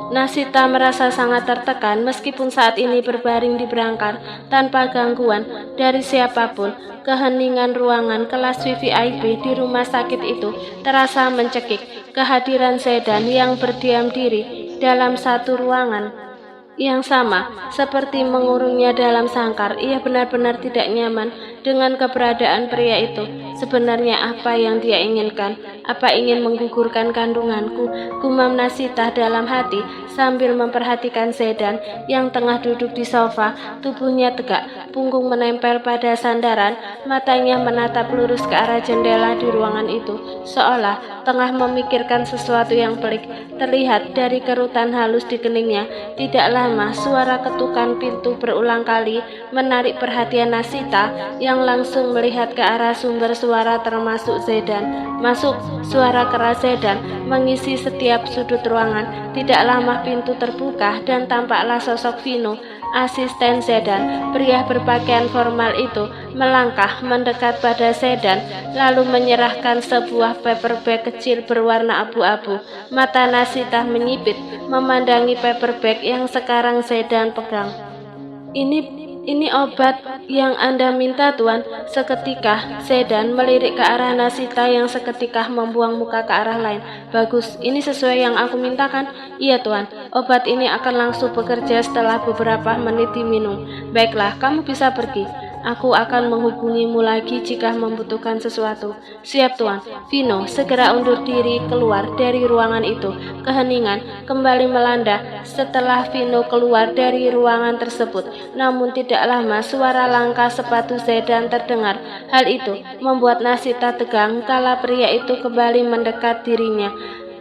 Nasita merasa sangat tertekan meskipun saat ini berbaring di berangkar tanpa gangguan dari siapapun. Keheningan ruangan kelas VVIP di rumah sakit itu terasa mencekik. Kehadiran Sedan yang berdiam diri dalam satu ruangan yang sama, seperti mengurungnya dalam sangkar. Ia benar-benar tidak nyaman dengan keberadaan pria itu. Sebenarnya apa yang dia inginkan? Apa ingin menggugurkan kandunganku? Gumam Nasita dalam hati sambil memperhatikan Sedan yang tengah duduk di sofa. Tubuhnya tegak, punggung menempel pada sandaran, matanya menatap lurus ke arah jendela di ruangan itu, seolah tengah memikirkan sesuatu yang pelik. Terlihat dari kerutan halus di keningnya. Tidak lama, suara ketukan pintu berulang kali menarik perhatian Nasita yang langsung melihat ke arah sumber suara termasuk Sedan. Masuk, suara keras Sedan mengisi setiap sudut ruangan. Tidak lama pintu terbuka dan tampaklah sosok Vino, asisten Sedan. Pria berpakaian formal itu melangkah mendekat pada Sedan lalu menyerahkan sebuah paper bag kecil berwarna abu-abu. Mata Nasita menyipit memandangi paper bag yang sekarang Sedan pegang. Ini obat yang Anda minta, Tuan. Seketika Sedan melirik ke arah Nasita yang seketika membuang muka ke arah lain. Bagus, ini sesuai yang aku mintakan. Iya, Tuan. Obat ini akan langsung bekerja setelah beberapa menit diminum. Baiklah, kamu bisa pergi. Aku akan menghubungimu lagi jika membutuhkan sesuatu. Siap, Tuan. Vino segera undur diri keluar dari ruangan itu. Keheningan kembali melanda setelah Vino keluar dari ruangan tersebut. Namun tidak lama suara langkah sepatu Sedan terdengar. Hal itu membuat Nasita tegang kala pria itu kembali mendekat dirinya.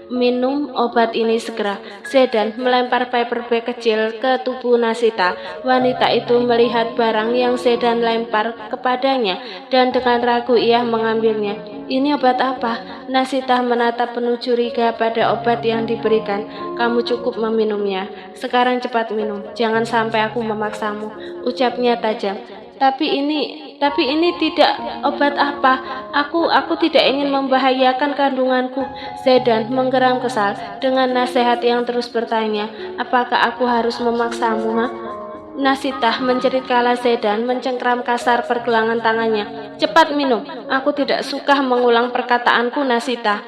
Minum obat ini segera. Sedan melempar paper bag kecil ke tubuh Nasita. Wanita itu melihat barang yang Sedan lempar kepadanya dan dengan ragu ia mengambilnya. Ini obat apa? Nasita menatap penuh curiga pada obat yang diberikan. Kamu cukup meminumnya. Sekarang cepat minum. Jangan sampai aku memaksamu, ucapnya tajam. Tapi ini tidak obat apa. Aku tidak ingin membahayakan kandunganku. Sedan menggeram kesal dengan nasihat yang terus bertanya. Apakah aku harus memaksamu, ha? Nasita menjerit kala Sedan mencengkram kasar pergelangan tangannya. Cepat minum. Aku tidak suka mengulang perkataanku, Nasita.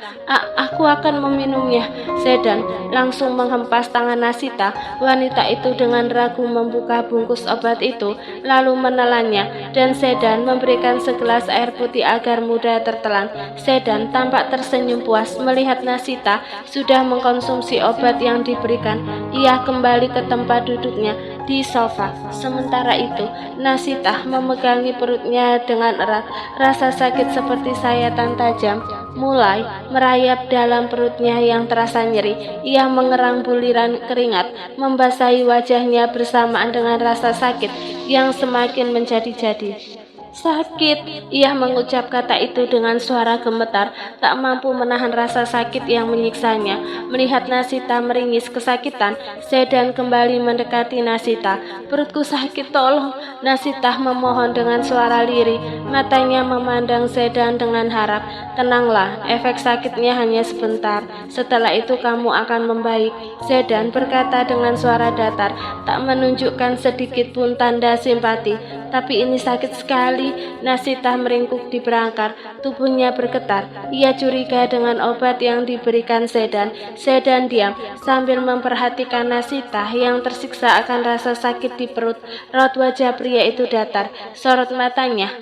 Aku akan meminumnya. Sedan langsung menghempas tangan Nasita. Wanita itu dengan ragu membuka bungkus obat itu, lalu menelannya, dan Sedan memberikan segelas air putih agar mudah tertelan. Sedan tampak tersenyum puas melihat Nasita sudah mengkonsumsi obat yang diberikan. Ia kembali ke tempat duduknya di sofa. Sementara itu, Nasita memegangi perutnya dengan erat. Rasa sakit seperti sayatan tajam mulai merayap dalam perutnya yang terasa nyeri. Ia mengerang buliran keringat membasahi wajahnya bersamaan dengan rasa sakit yang semakin menjadi-jadi. Sakit, ia mengucap kata itu dengan suara gemetar, tak mampu menahan rasa sakit yang menyiksanya. Melihat Nasita meringis kesakitan, Sedan kembali mendekati Nasita. Perutku sakit, tolong. Nasita memohon dengan suara lirih, matanya memandang Sedan dengan harap. Tenanglah, efek sakitnya hanya sebentar. Setelah itu kamu akan membaik. Sedan berkata dengan suara datar, tak menunjukkan sedikit pun tanda simpati. Tapi ini sakit sekali. Nasita meringkuk di berangkar, tubuhnya bergetar. Ia curiga dengan obat yang diberikan Sedan. Sedan diam sambil memperhatikan Nasita yang tersiksa akan rasa sakit di perut. Raut wajah pria itu datar, sorot matanya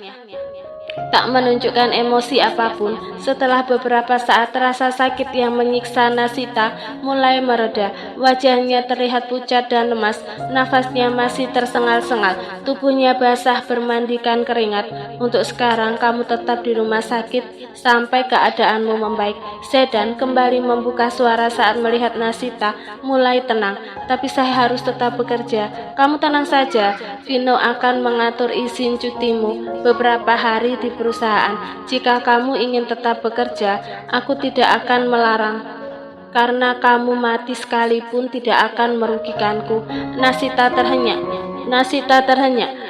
tak menunjukkan emosi apapun. Setelah beberapa saat, rasa sakit yang menyiksa Nasita mulai mereda. Wajahnya terlihat pucat dan lemas. Nafasnya masih tersengal-sengal. Tubuhnya basah bermandikan keringat. Untuk sekarang kamu tetap di rumah sakit sampai keadaanmu membaik. Sedan kembali membuka suara saat melihat Nasita mulai tenang. Tapi saya harus tetap bekerja. Kamu tenang saja. Vino akan mengatur izin cutimu beberapa hari di perusahaan. Jika kamu ingin tetap bekerja, aku tidak akan melarang. Karena kamu mati sekalipun tidak akan merugikanku. Nasita terhenyak.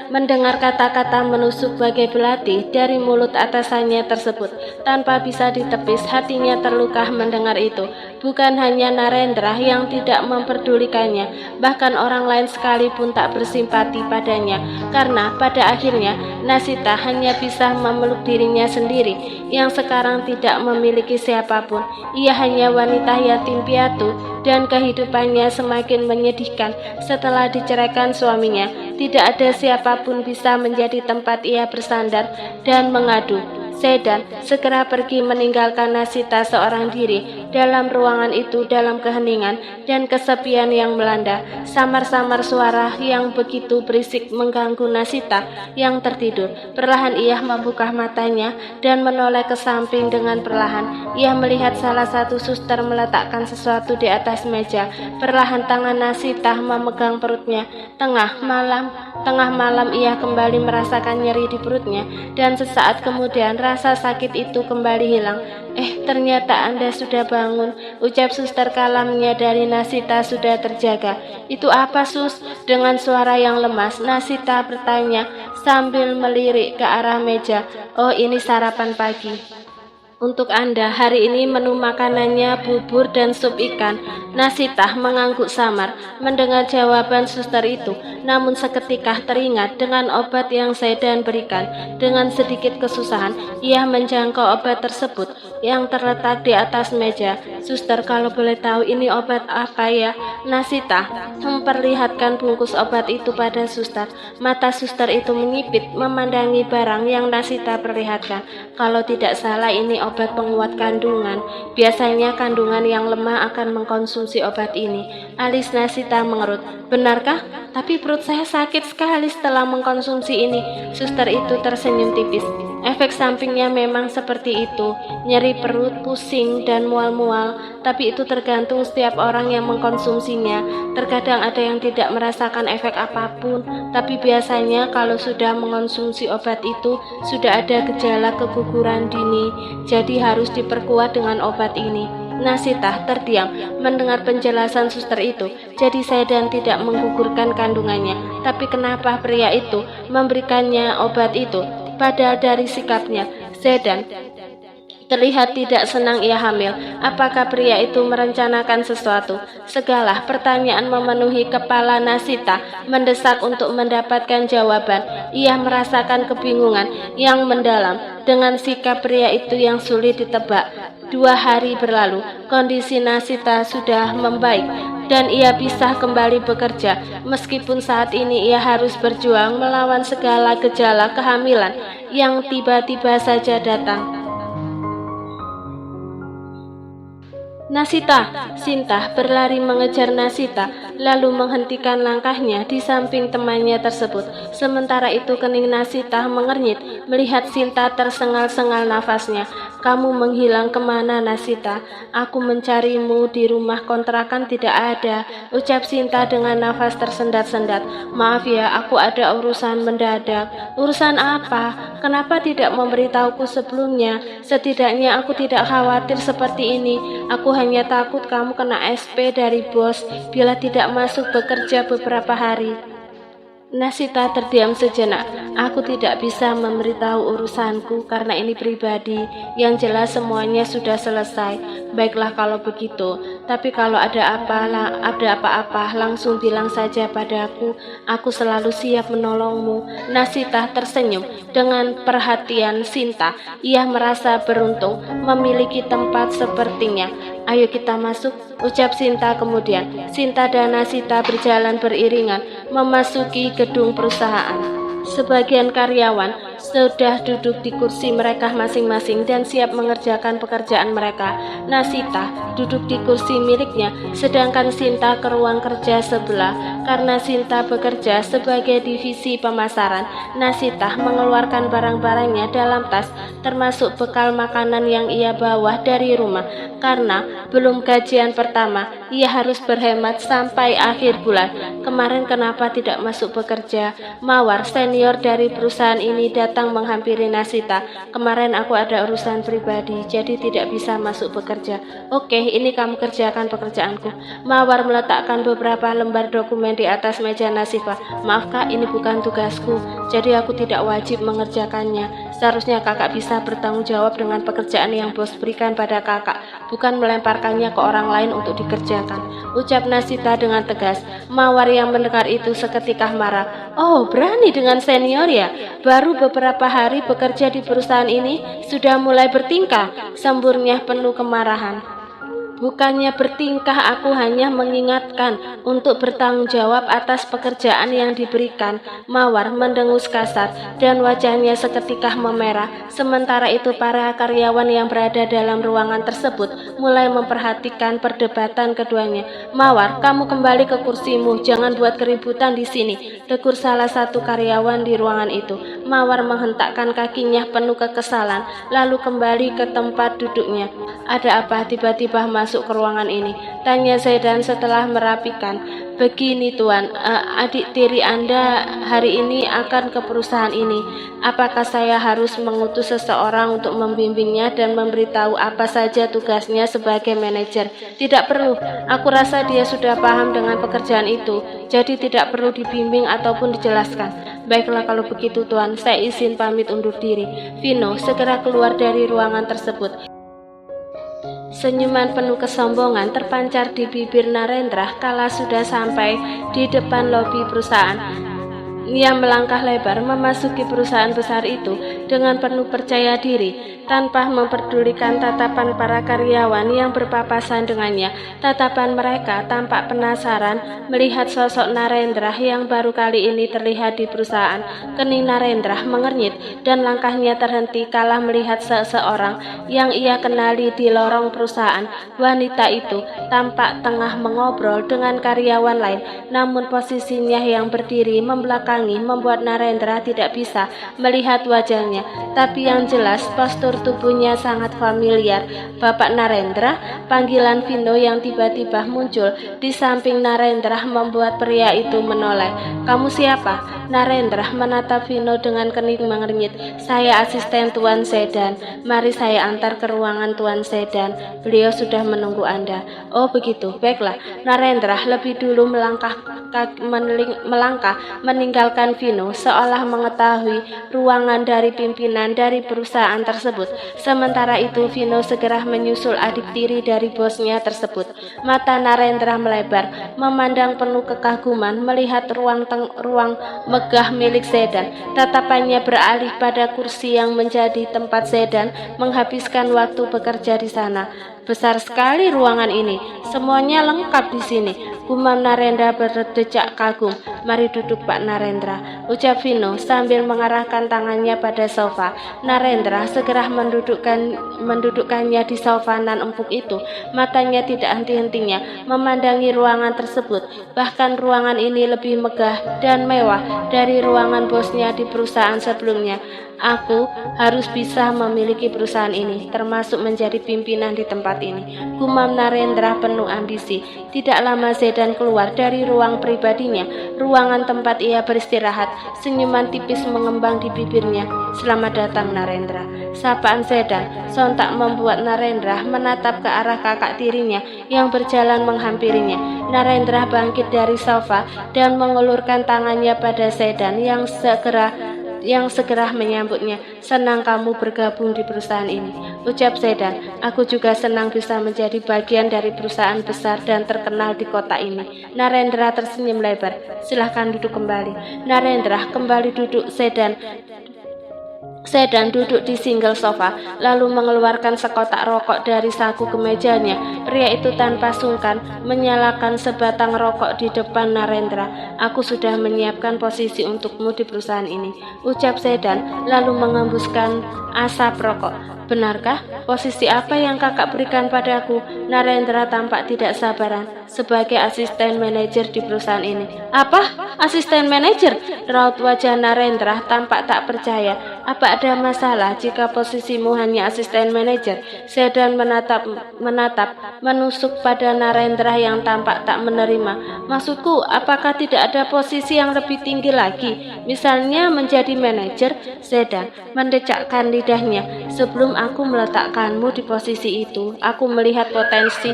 mendengar kata-kata menusuk bagai belati dari mulut atasannya tersebut. Tanpa bisa ditepis, hatinya terluka mendengar itu. Bukan hanya Narendra yang tidak memperdulikannya, bahkan orang lain sekalipun tak bersimpati padanya, karena pada akhirnya Nasita hanya bisa memeluk dirinya sendiri yang sekarang tidak memiliki siapapun. Ia hanya wanita yatim piatu dan kehidupannya semakin menyedihkan setelah diceraikan suaminya. Tidak ada siapapun bisa menjadi tempat ia bersandar dan mengadu. Sedan segera pergi meninggalkan Nasita seorang diri dalam ruangan itu dalam keheningan dan kesepian yang melanda. Samar-samar suara yang begitu berisik mengganggu Nasita yang tertidur. Perlahan ia membuka matanya dan menoleh ke samping dengan perlahan. Ia melihat salah satu suster meletakkan sesuatu di atas meja. Perlahan tangan Nasita memegang perutnya. Tengah malam ia kembali merasakan nyeri di perutnya dan sesaat kemudian rasa sakit itu kembali hilang. Ternyata Anda sudah bangun, ucap suster kala menyadari Nasita sudah terjaga. Itu apa, Sus? Dengan suara yang lemas, Nasita bertanya sambil melirik ke arah meja. Oh, ini sarapan pagi. Untuk Anda, hari ini menu makanannya bubur dan sup ikan. Nasita mengangguk samar mendengar jawaban suster itu, namun seketika teringat dengan obat yang Sedan berikan. Dengan sedikit kesusahan, ia menjangkau obat tersebut yang terletak di atas meja. Suster, kalau boleh tahu ini obat apa ya? Nasita memperlihatkan bungkus obat itu pada suster. Mata suster itu menyipit memandangi barang yang Nasita perlihatkan. Kalau tidak salah ini obat penguat kandungan. Biasanya kandungan yang lemah akan mengkonsumsi obat ini. Alis Nasita mengerut. Benarkah? Tapi perut saya sakit sekali setelah mengkonsumsi ini. Suster itu tersenyum tipis. Efek sampingnya memang seperti itu, nyeri perut, pusing, dan mual-mual. Tapi itu tergantung setiap orang yang mengkonsumsinya. Terkadang ada yang tidak merasakan efek apapun, tapi biasanya kalau sudah mengkonsumsi obat itu, sudah ada gejala keguguran dini. Jadi harus diperkuat dengan obat ini. Nasita terdiam mendengar penjelasan suster itu. Jadi Sedan tidak menggugurkan kandungannya. Tapi kenapa pria itu memberikannya obat itu? Padahal dari sikapnya, Sedan terlihat tidak senang ia hamil. Apakah pria itu merencanakan sesuatu? Segala pertanyaan memenuhi kepala Nasita, mendesak untuk mendapatkan jawaban. Ia merasakan kebingungan yang mendalam dengan sikap pria itu yang sulit ditebak. 2 hari berlalu, kondisi Nasita sudah membaik dan ia bisa kembali bekerja. Meskipun saat ini ia harus berjuang melawan segala gejala kehamilan yang tiba-tiba saja datang. Nasita, Sinta berlari mengejar Nasita, lalu menghentikan langkahnya di samping temannya tersebut. Sementara itu kening Nasita mengernyit melihat Sinta tersengal-sengal nafasnya. Kamu menghilang kemana, Nasita? Aku mencarimu di rumah kontrakan tidak ada, ucap Sinta dengan nafas tersendat-sendat. Maaf ya, aku ada urusan mendadak. Urusan apa? Kenapa tidak memberitahuku sebelumnya? Setidaknya aku tidak khawatir seperti ini. Aku hanya takut kamu kena SP dari bos bila tidak masuk bekerja beberapa hari. Nasita terdiam sejenak. Aku tidak bisa memberitahu urusanku karena ini pribadi. Yang jelas semuanya sudah selesai. Baiklah kalau begitu. Tapi kalau ada apa-apa langsung bilang saja padaku. Aku selalu siap menolongmu. Nasita tersenyum dengan perhatian Sinta. Ia merasa beruntung memiliki tempat sepertinya. Ayo kita masuk, ucap Sinta kemudian. Sinta dan Nasita berjalan beriringan memasuki gedung perusahaan. Sebagian karyawan sudah duduk di kursi mereka masing-masing dan siap mengerjakan pekerjaan mereka. Nasita duduk di kursi miliknya, sedangkan Sinta ke ruang kerja sebelah. Karena Sinta bekerja sebagai divisi pemasaran, Nasita mengeluarkan barang-barangnya dalam tas, termasuk bekal makanan yang ia bawa dari rumah. Karena belum gajian pertama, ia harus berhemat sampai akhir bulan. Kemarin kenapa tidak masuk bekerja? Mawar senior dari perusahaan ini datang datang menghampiri Nasita. Kemarin aku ada urusan pribadi, jadi tidak bisa masuk bekerja. Oke, ini kamu kerjakan pekerjaanku. Mawar meletakkan beberapa lembar dokumen di atas meja Nasifah. Maaf kak, ini bukan tugasku, jadi aku tidak wajib mengerjakannya. Seharusnya kakak bisa bertanggung jawab dengan pekerjaan yang bos berikan pada kakak, bukan melemparkannya ke orang lain untuk dikerjakan, ucap Nasita dengan tegas. Mawar yang mendengar itu seketika marah. Oh, berani dengan senior ya? Baru beberapa hari bekerja di perusahaan ini, sudah mulai bertingkah, semburnya penuh kemarahan. Bukannya bertingkah, aku hanya mengingatkan untuk bertanggung jawab atas pekerjaan yang diberikan. Mawar mendengus kasar dan wajahnya seketika memerah. Sementara itu para karyawan yang berada dalam ruangan tersebut mulai memperhatikan perdebatan keduanya. Mawar, kamu kembali ke kursimu, jangan buat keributan di sini, tegur salah satu karyawan di ruangan itu. Mawar menghentakkan kakinya penuh kekesalan, lalu kembali ke tempat duduknya. Ada apa tiba-tiba masuk ke ruangan ini? Tanya Zaidan setelah merapikan. Begini tuan, adik tiri Anda hari ini akan ke perusahaan ini. Apakah saya harus mengutus seseorang untuk membimbingnya dan memberitahu apa saja tugasnya sebagai manajer? Tidak perlu, aku rasa dia sudah paham dengan pekerjaan itu, jadi tidak perlu dibimbing ataupun dijelaskan. Baiklah kalau begitu tuan, saya izin pamit undur diri. Vino segera keluar dari ruangan tersebut. Senyuman penuh kesombongan terpancar di bibir Narendra kala sudah sampai di depan lobi perusahaan. Ia melangkah lebar memasuki perusahaan besar itu dengan penuh percaya diri, tanpa memperdulikan tatapan para karyawan yang berpapasan dengannya. Tatapan mereka tampak penasaran melihat sosok Narendra yang baru kali ini terlihat di perusahaan. Kening Narendra mengernyit dan langkahnya terhenti kala melihat seseorang yang ia kenali di lorong perusahaan. Wanita itu tampak tengah mengobrol dengan karyawan lain, namun posisinya yang berdiri membelakangi membuat Narendra tidak bisa melihat wajahnya, tapi yang jelas postur tubuhnya sangat familiar. Bapak Narendra, panggilan Vino yang tiba-tiba muncul di samping Narendra membuat pria itu menoleh. Kamu siapa? Narendra menatap Vino dengan kening mengernyit. Saya asisten Tuan Zaidan. Mari saya antar ke ruangan Tuan Zaidan. Beliau sudah menunggu Anda. Oh begitu, baiklah. Narendra lebih dulu melangkah meninggalkan Vino seolah mengetahui ruangan dari pimpinan dari perusahaan tersebut. Sementara itu Vino segera menyusul adik tiri dari bosnya tersebut. Mata Narendra melebar, memandang penuh kekaguman melihat ruang megah milik Zaidan. Tatapannya beralih pada kursi yang menjadi tempat Zaidan menghabiskan waktu bekerja di sana. Besar sekali ruangan ini, semuanya lengkap di sini. Gumam Narendra berdecak kagum. Mari duduk Pak Narendra, ucap Vino sambil mengarahkan tangannya pada sofa. Narendra segera mendudukkannya di sofa nan empuk itu. Matanya tidak henti-hentinya memandangi ruangan tersebut. Bahkan ruangan ini lebih megah dan mewah dari ruangan bosnya di perusahaan sebelumnya. Aku harus bisa memiliki perusahaan ini, termasuk menjadi pimpinan di tempat ini, gumam Narendra penuh ambisi. Tidak lama Zaidan keluar dari ruang pribadinya, ruangan tempat ia beristirahat. Senyuman tipis mengembang di bibirnya. Selamat datang Narendra. Sapaan Zaidan sontak membuat Narendra menatap ke arah kakak tirinya yang berjalan menghampirinya. Narendra bangkit dari sofa dan mengulurkan tangannya pada Zaidan yang segera menyambutnya. Senang kamu bergabung di perusahaan ini, ucap Zaidan. Aku juga senang bisa menjadi bagian dari perusahaan besar dan terkenal di kota ini. Narendra tersenyum lebar. Silahkan duduk kembali. Narendra kembali duduk. Zaidan duduk di single sofa, lalu mengeluarkan sekotak rokok dari saku kemejanya. Pria itu tanpa sungkan menyalakan sebatang rokok di depan Narendra. Aku sudah menyiapkan posisi untukmu di perusahaan ini, ucap Zaidan, lalu mengembuskan asap rokok. Benarkah? Posisi apa yang kakak berikan padaku? Narendra tampak tidak sabaran. Sebagai asisten manajer di perusahaan ini. Apa? Asisten manajer? Raut wajah Narendra tampak tak percaya. Apa ada masalah jika posisimu hanya asisten manajer? Sedan menusuk pada Narendra yang tampak tak menerima. Maksudku, apakah tidak ada posisi yang lebih tinggi lagi? Misalnya menjadi manajer? Sedan mendecakkan lidahnya. Sebelum aku meletakkanmu di posisi itu, aku melihat potensi.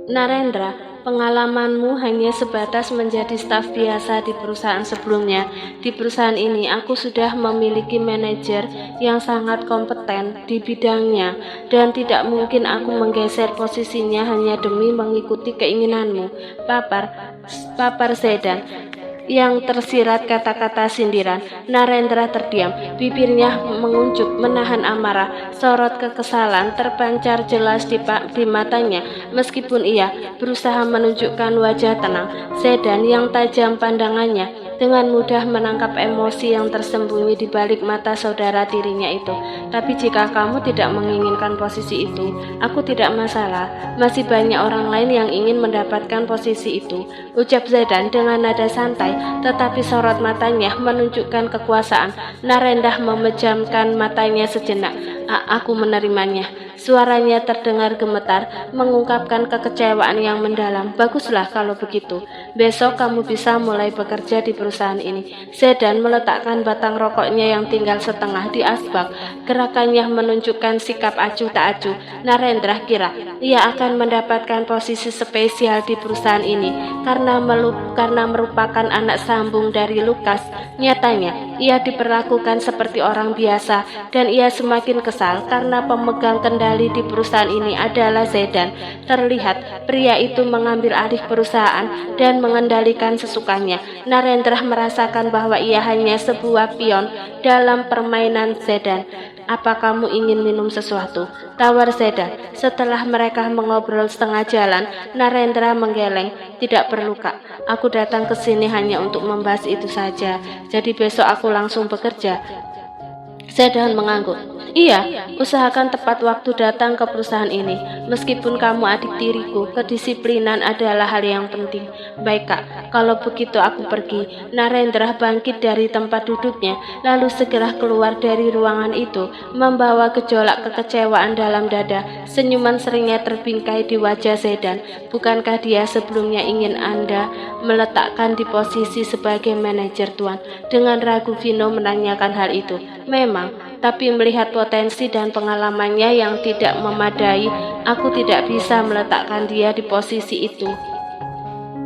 Narendra, pengalamanmu hanya sebatas menjadi staf biasa di perusahaan sebelumnya. Di perusahaan ini, aku sudah memiliki manajer yang sangat kompeten di bidangnya, dan tidak mungkin aku menggeser posisinya hanya demi mengikuti keinginanmu. Papar Sedan yang tersirat kata-kata sindiran. Narendra terdiam, bibirnya menguncup menahan amarah. Sorot kekesalan terpancar jelas di matanya. Meskipun ia berusaha menunjukkan wajah tenang, Sedan yang tajam pandangannya dengan mudah menangkap emosi yang tersembunyi di balik mata saudara tirinya itu. Tapi jika kamu tidak menginginkan posisi itu, aku tidak masalah. Masih banyak orang lain yang ingin mendapatkan posisi itu, ucap Sedan dengan nada santai, tetapi sorot matanya menunjukkan kekuasaan. Narendra memejamkan matanya sejenak. Aku menerimanya. Suaranya terdengar gemetar, mengungkapkan kekecewaan yang mendalam. Baguslah kalau begitu. Besok kamu bisa mulai bekerja di perusahaan ini. Sedan meletakkan batang rokoknya yang tinggal setengah di asbak. Gerakannya menunjukkan sikap acuh tak acuh. Narendra kira ia akan mendapatkan posisi spesial di perusahaan ini karena merupakan anak sambung dari Lukas. Nyatanya, ia diperlakukan seperti orang biasa, dan ia semakin kesal karena pemegang kendali di perusahaan ini adalah Sedan. Terlihat pria itu mengambil alih perusahaan dan mengendalikan sesukanya. Narendra merasakan bahwa ia hanya sebuah pion dalam permainan Sedan. Apa kamu ingin minum sesuatu? Tawar Sedan. Setelah mereka mengobrol setengah jalan, Narendra menggeleng. Tidak perlu, Kak. Aku datang ke sini hanya untuk membahas itu saja. Jadi besok aku langsung bekerja. Sedan mengangguk. Iya, usahakan tepat waktu datang ke perusahaan ini. Meskipun kamu adik tiriku, kedisiplinan adalah hal yang penting. Baik, Kak, kalau begitu aku pergi. Narendra bangkit dari tempat duduknya, lalu segera keluar dari ruangan itu, membawa gejolak kekecewaan dalam dada. Senyuman seringnya terbingkai di wajah Sedan. Bukankah dia sebelumnya ingin Anda meletakkan di posisi sebagai manajer, Tuan? Dengan ragu Vino menanyakan hal itu. Memang, tapi melihat potensi dan pengalamannya yang tidak memadai, aku tidak bisa meletakkan dia di posisi itu.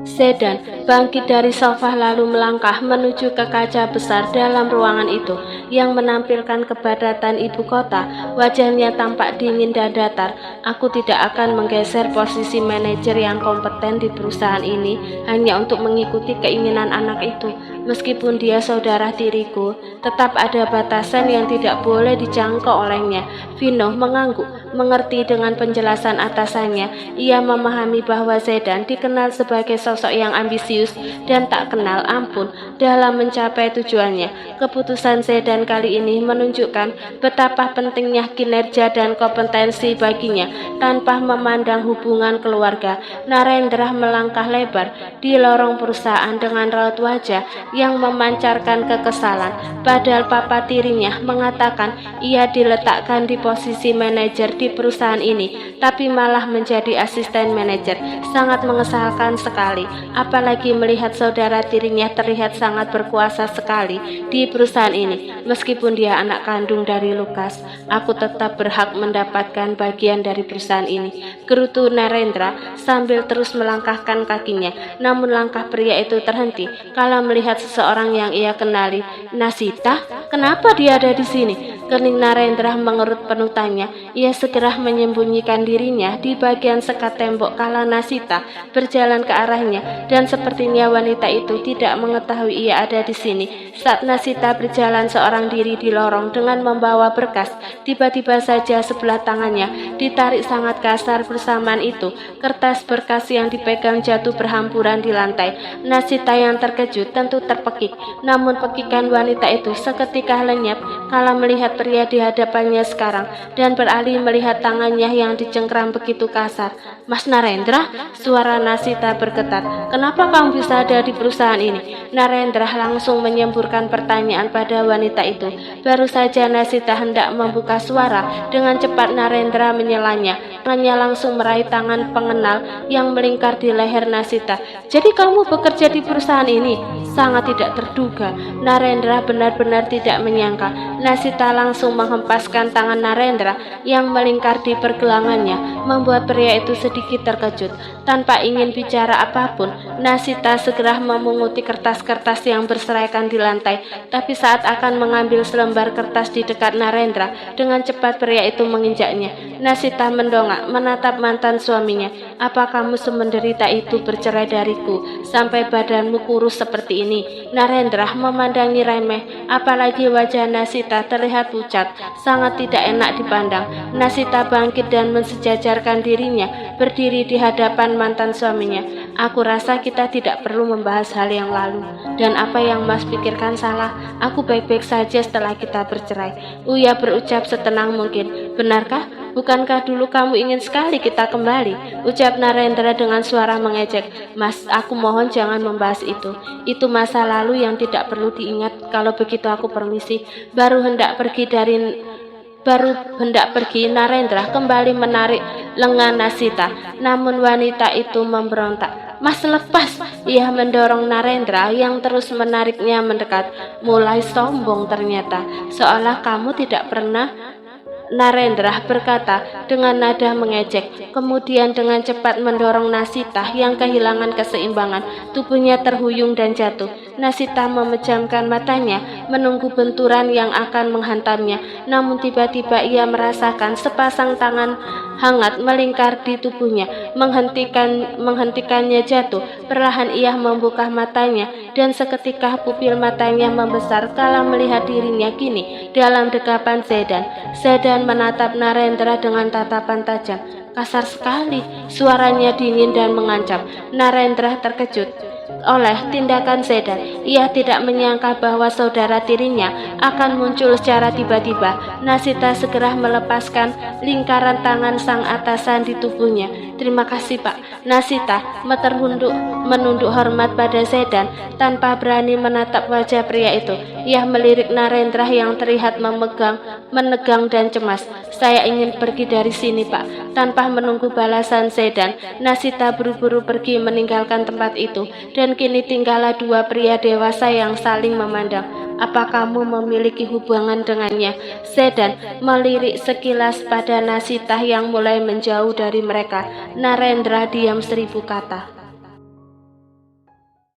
Sedan bangkit dari sofa lalu melangkah menuju ke kaca besar dalam ruangan itu yang menampilkan kepadatan ibu kota. Wajahnya tampak dingin dan datar. Aku tidak akan menggeser posisi manajer yang kompeten di perusahaan ini hanya untuk mengikuti keinginan anak itu. Meskipun dia saudara tiriku, tetap ada batasan yang tidak boleh dijangkau olehnya. Vino mengangguk, mengerti dengan penjelasan atasannya. Ia memahami bahwa Sedan dikenal sebagai sosok yang ambisius dan tak kenal ampun dalam mencapai tujuannya. Keputusan Sedan kali ini menunjukkan betapa pentingnya kinerja dan kompetensi baginya tanpa memandang hubungan keluarga. Narendra melangkah lebar di lorong perusahaan dengan raut wajah yang memancarkan kekesalan. Padahal papa tirinya mengatakan ia diletakkan di posisi manajer di perusahaan ini, tapi malah menjadi asisten manajer. Sangat mengesalkan sekali, apalagi melihat saudara tirinya terlihat sangat berkuasa sekali di perusahaan ini. Meskipun dia anak kandung dari Lukas, aku tetap berhak mendapatkan bagian dari perusahaan ini, gerutu Narendra sambil terus melangkahkan kakinya. Namun langkah pria itu terhenti kala melihat seseorang yang ia kenali. Nasita? Kenapa dia ada di sini? Kening Narendra mengerut penutannya. Ia segera menyembunyikan dirinya di bagian sekat tembok kala Nasita berjalan ke arahnya, dan sepertinya wanita itu tidak mengetahui ia ada di sini. Saat Nasita berjalan seorang diri di lorong dengan membawa berkas, tiba-tiba saja sebelah tangannya ditarik sangat kasar. Bersamaan itu, kertas berkas yang dipegang jatuh berhamburan di lantai. Nasita yang terkejut tentu terpekik, namun pekikan wanita itu seketika lenyap kala melihat pria di hadapannya sekarang dan beralih melihat tangannya yang dicengkram begitu kasar. Mas Narendra, suara Nasita bergetar. Kenapa kamu bisa ada di perusahaan ini? Narendra langsung menyemburkan pertanyaan pada wanita itu. Baru saja Nasita hendak membuka suara, dengan cepat Narendra menyelanya. Tangannya langsung meraih tangan pengenal yang melingkar di leher Nasita. Jadi kamu bekerja di perusahaan ini? Sangat tidak terduga. Narendra benar-benar tidak menyangka. Nasita langsung menghempaskan tangan Narendra yang melingkar di pergelangannya, membuat pria itu sedikit terkejut. Tanpa ingin bicara apapun, Nasita segera memunguti kertas-kertas yang berserakan di lantai. Tapi saat akan mengambil selembar kertas di dekat Narendra, dengan cepat pria itu menginjaknya. Nasita mendongak, menatap mantan suaminya. Apa kamu semenderita itu bercerai dariku, sampai badanmu kurus seperti ini? Narendra memandangi remeh, apalagi wajah Nasita terlihat pucat, sangat tidak enak dipandang. Nasita bangkit dan mensejajarkan dirinya, berdiri di hadapan mantan suaminya. Aku rasa kita tidak perlu membahas hal yang lalu, dan apa yang Mas pikirkan salah. Aku baik-baik saja setelah kita bercerai. Uya berucap setenang mungkin. Benarkah? Bukankah dulu kamu ingin sekali kita kembali? Ucap Narendra dengan suara mengejek. Mas, aku mohon jangan membahas itu. Itu masa lalu yang tidak perlu diingat. Kalau begitu aku permisi. Baru hendak pergi, Narendra kembali menarik lengan Nasita. Namun wanita itu memberontak. Mas, lepas! Ia mendorong Narendra yang terus menariknya mendekat. Mulai sombong ternyata, seolah kamu tidak pernah. Narendra berkata dengan nada mengejek, kemudian dengan cepat mendorong Nasita yang kehilangan keseimbangan. Tubuhnya terhuyung dan jatuh. Nasita memejamkan matanya, menunggu benturan yang akan menghantamnya. Namun tiba-tiba ia merasakan sepasang tangan hangat melingkar di tubuhnya, menghentikannya jatuh. Perlahan ia membuka matanya, dan seketika pupil matanya membesar kala melihat dirinya kini dalam dekapan Sedan. Sedan menatap Narendra dengan tatapan tajam. Kasar sekali, suaranya dingin dan mengancam. Narendra terkejut oleh tindakan Sedan. Ia tidak menyangka bahwa saudara tirinya akan muncul secara tiba-tiba. Nasita segera melepaskan lingkaran tangan sang atasan di tubuhnya. Terima kasih, Pak. Nasita menunduk hormat pada Sedan tanpa berani menatap wajah pria itu. Ia melirik Narendra yang terlihat menegang dan cemas. Saya ingin pergi dari sini, Pak. Tanpa menunggu balasan Sedan, Nasita buru-buru pergi meninggalkan tempat itu. Dan kini tinggallah dua pria dewasa yang saling memandang. Apa kamu memiliki hubungan dengannya? Sedan melirik sekilas pada Nasita yang mulai menjauh dari mereka. Narendra diam 1000 kata.